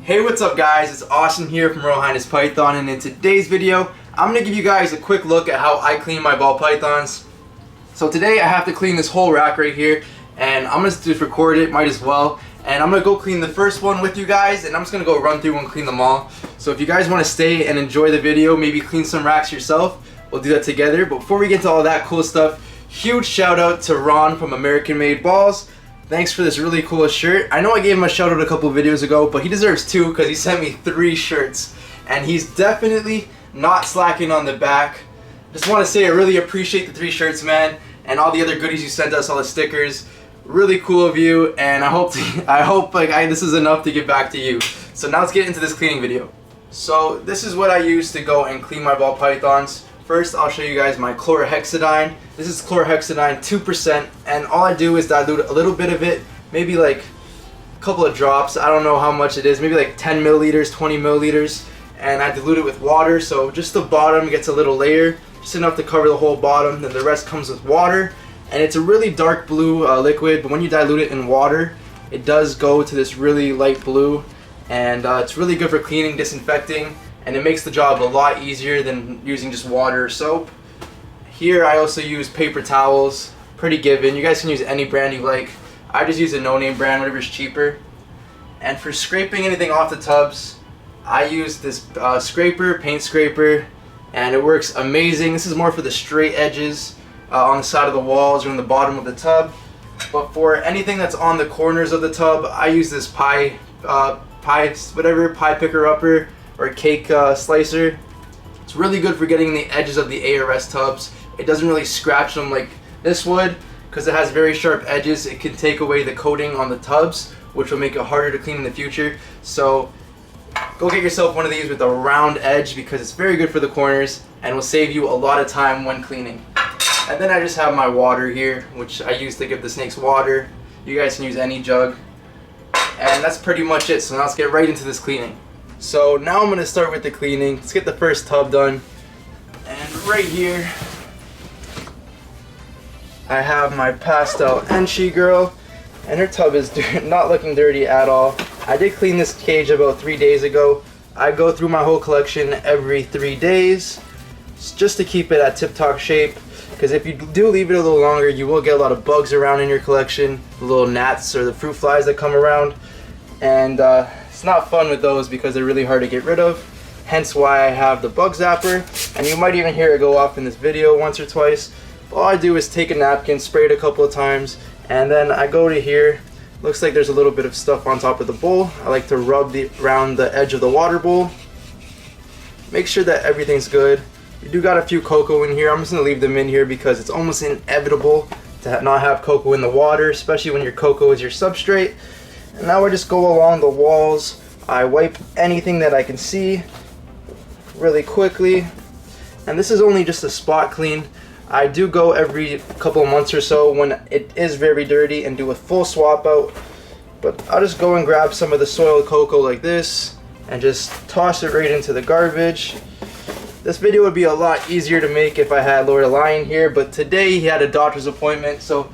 Hey, what's up guys? It's Austin here from Royal Highness Python, and in today's video I'm going to give you guys a quick look at how I clean my ball pythons. So today I have to clean this whole rack right here, and I'm going to just record it, might as well. And I'm going to go clean the first one with you guys, and I'm just going to go run through and clean them all. So if you guys want to stay and enjoy the video, maybe clean some racks yourself, we'll do that together. But before we get to all that cool stuff, huge shout out to Ron from American Made Balls. Thanks for this really cool shirt. I know I gave him a shout out a couple videos ago, but he deserves 2 because he sent me 3 shirts. And he's definitely not slacking on the back. Just want to say I really appreciate the 3 shirts, man, and all the other goodies you sent us, all the stickers. Really cool of you, and I hope this is enough to give back to you. So now let's get into this cleaning video. So this is what I use to go and clean my ball pythons. First, I'll show you guys my chlorhexidine. This is chlorhexidine 2%, and all I do is dilute a little bit of it, maybe like a couple of drops. I don't know how much it is, maybe like 10 milliliters, 20 milliliters, and I dilute it with water, so just the bottom gets a little layer, just enough to cover the whole bottom. Then the rest comes with water, and it's a really dark blue liquid, but when you dilute it in water, it does go to this really light blue, and it's really good for cleaning, disinfecting, and it makes the job a lot easier than using just water or soap. Here I also use paper towels, pretty given. You guys can use any brand you like. I just use a no-name brand, whatever's cheaper. And for scraping anything off the tubs, I use this scraper, paint scraper, and it works amazing. This is more for the straight edges on the side of the walls or in the bottom of the tub. But for anything that's on the corners of the tub, I use this pie picker upper or cake slicer. It's really good for getting the edges of the ARS tubs. It doesn't really scratch them like this would, because it has very sharp edges. It can take away the coating on the tubs, which will make it harder to clean in the future. So go get yourself one of these with a round edge, because it's very good for the corners and will save you a lot of time when cleaning. And then I just have my water here, which I use to give the snakes water. You guys can use any jug. And that's pretty much it. So now let's get right into this cleaning. So now I'm going to start with the cleaning. Let's get the first tub done. And right here I have my pastel Enchi girl, and her tub is not looking dirty at all. I did clean this cage about 3 days ago. I go through my whole collection every 3 days just to keep it at tip-top shape, because if you do leave it a little longer, you will get a lot of bugs around in your collection, the little gnats or the fruit flies that come around, and it's not fun with those because they're really hard to get rid of. Hence why I have the bug zapper, and you might even hear it go off in this video once or twice. All I do is take a napkin, spray it a couple of times, and then I go to here. Looks like there's a little bit of stuff on top of the bowl. I like to rub around the edge of the water bowl. Make sure that everything's good. You do got a few cocoa in here. I'm just going to leave them in here because it's almost inevitable to not have cocoa in the water, especially when your cocoa is your substrate. And now I just go along the walls. I wipe anything that I can see really quickly. And this is only just a spot clean. I do go every couple of months or so when it is very dirty and do a full swap out. But I'll just go and grab some of the soiled cocoa like this and just toss it right into the garbage. This video would be a lot easier to make if I had Lord Lion here, but today he had a doctor's appointment, so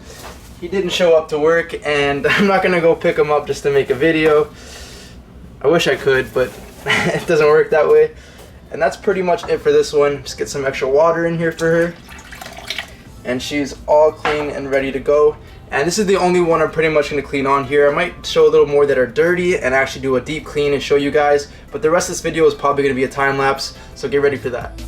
he didn't show up to work, and I'm not gonna go pick him up just to make a video. I wish I could, but it doesn't work that way. And that's pretty much it for this one. Just get some extra water in here for her, and she's all clean and ready to go. And this is the only one I'm pretty much going to clean on here. I might show a little more that are dirty and actually do a deep clean and show you guys, but the rest of this video is probably going to be a time lapse, so get ready for that.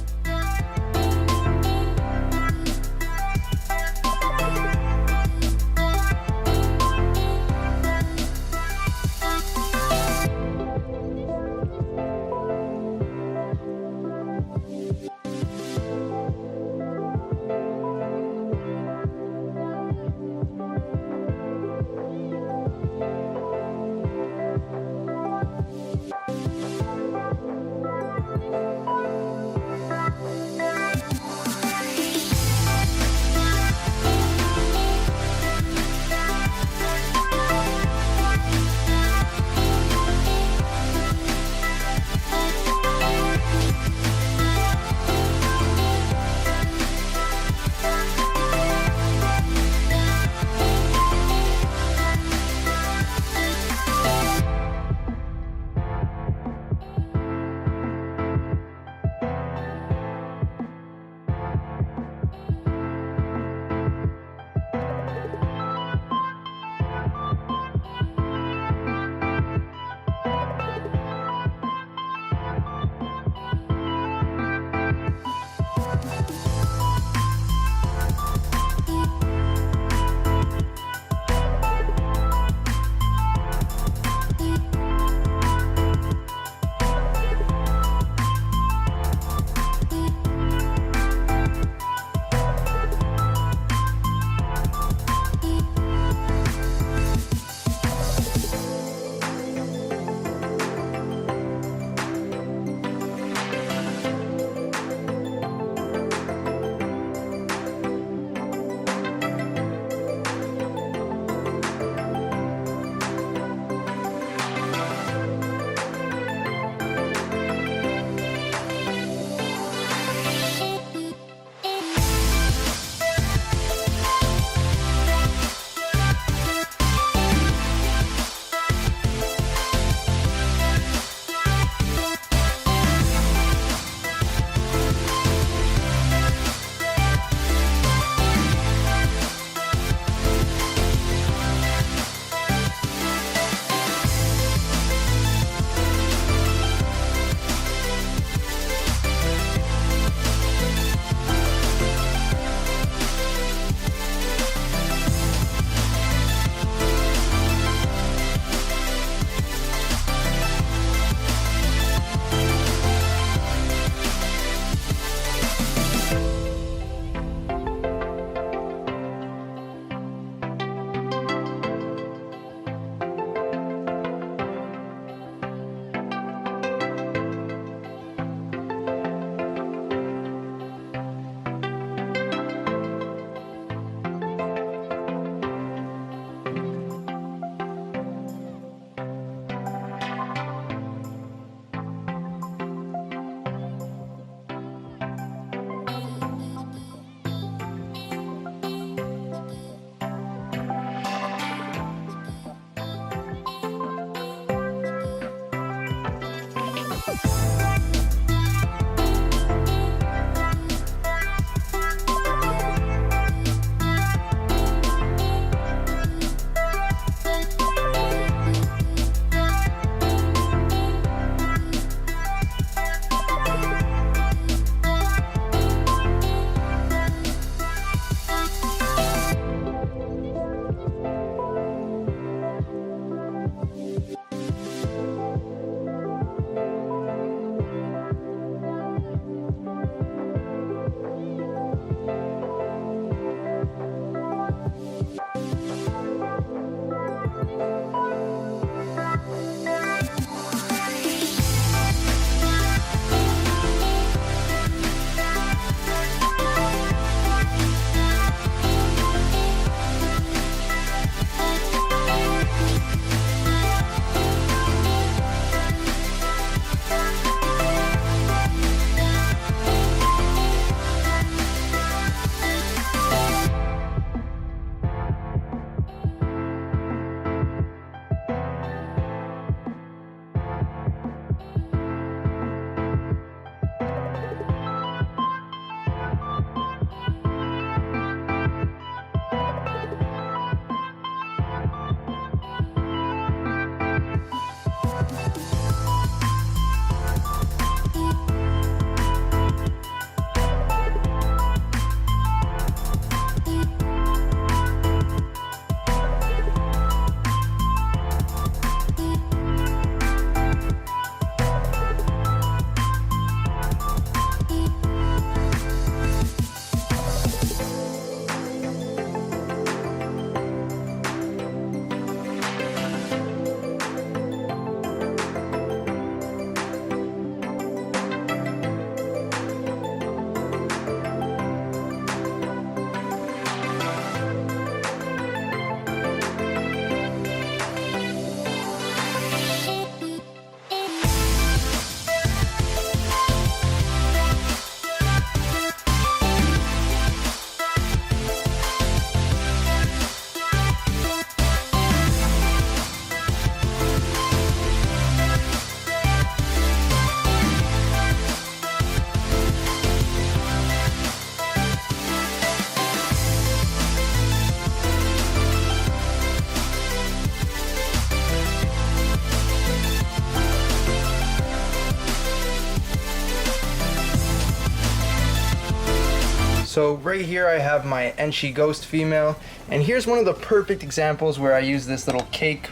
So right here I have my Enchi Ghost female, and here's one of the perfect examples where I use this little cake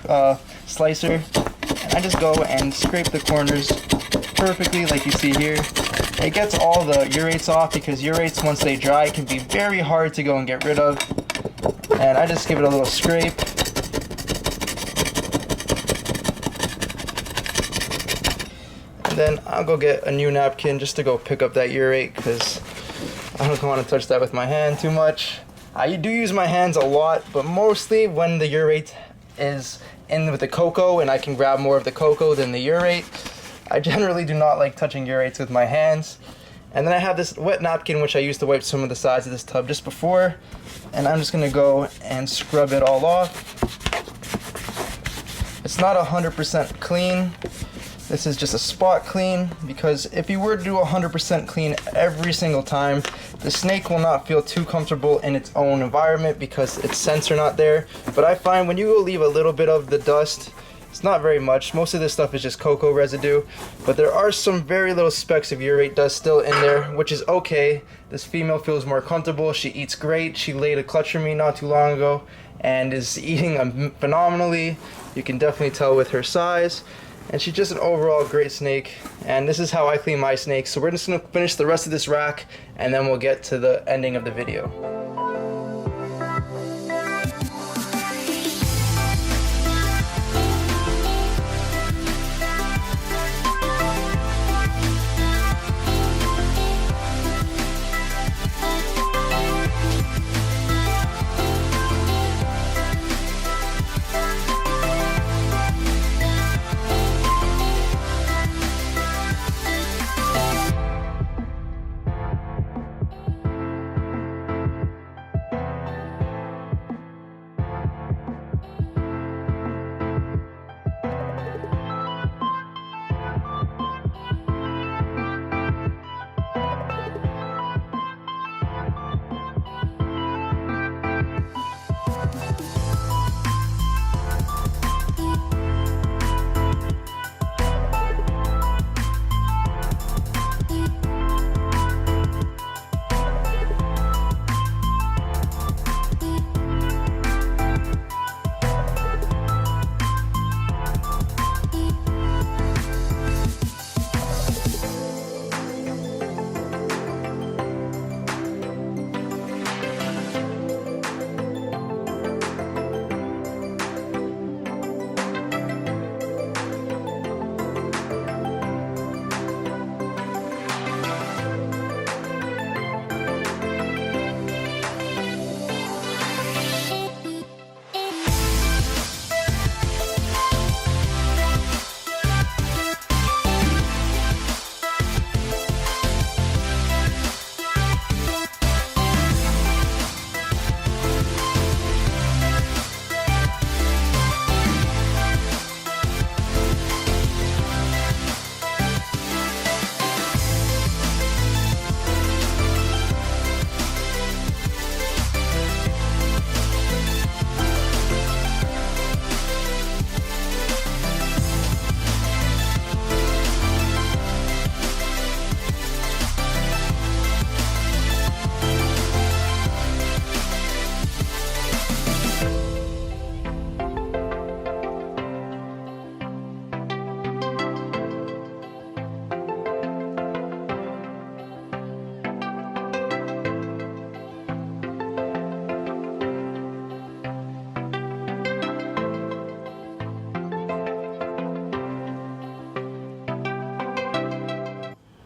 slicer, and I just go and scrape the corners perfectly like you see here. It gets all the urates off, because urates, once they dry, can be very hard to go and get rid of. And I just give it a little scrape. And then I'll go get a new napkin just to go pick up that urate, because I don't want to touch that with my hand too much. I do use my hands a lot, but mostly when the urate is in with the cocoa and I can grab more of the cocoa than the urate. I generally do not like touching urates with my hands. And then I have this wet napkin which I used to wipe some of the sides of this tub just before, and I'm just going to go and scrub it all off. It's not 100% clean. This is just a spot clean, because if you were to do 100% clean every single time, the snake will not feel too comfortable in its own environment because its scents are not there. But I find when you go leave a little bit of the dust, it's not very much. Most of this stuff is just cocoa residue, but there are some very little specks of urate dust still in there, which is okay. This female feels more comfortable. She eats great. She laid a clutch for me not too long ago and is eating phenomenally. You can definitely tell with her size. And she's just an overall great snake, and this is how I clean my snakes. So we're just going to finish the rest of this rack, and then we'll get to the ending of the video.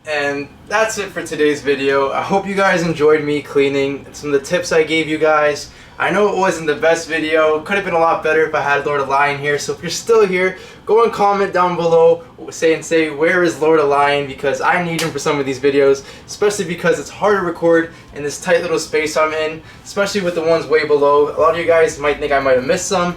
And that's it for today's video. I hope you guys enjoyed me cleaning, some of the tips I gave you guys. I know it wasn't the best video. Could have been a lot better if I had Lord of Lion here. So if you're still here, go and comment down below say where is Lord of Lion, because I need him for some of these videos, especially because it's hard to record in this tight little space I'm in, especially with the ones way below. A lot of you guys might think I might have missed some,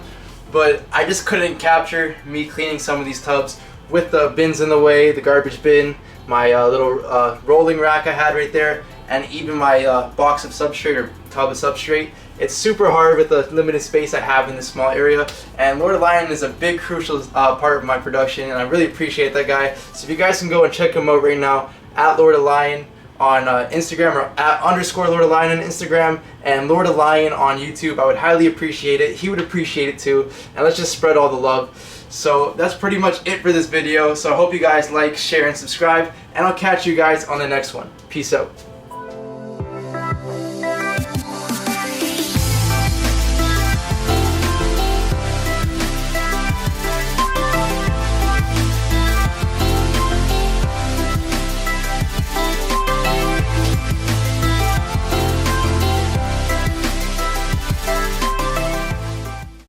but I just couldn't capture me cleaning some of these tubs with the bins in the way, the garbage bin, my little rolling rack I had right there, and even my box of substrate or tub of substrate. It's super hard with the limited space I have in this small area, and Lord of Lion is a big crucial part of my production, and I really appreciate that guy. So if you guys can go and check him out right now, at Lord of Lion on Instagram, or at _Lord of Lion on Instagram, and Lord of Lion on YouTube. I would highly appreciate it. He would appreciate it too. And let's just spread all the love. So that's pretty much it for this video. So I hope you guys like, share, and subscribe. And I'll catch you guys on the next one. Peace out.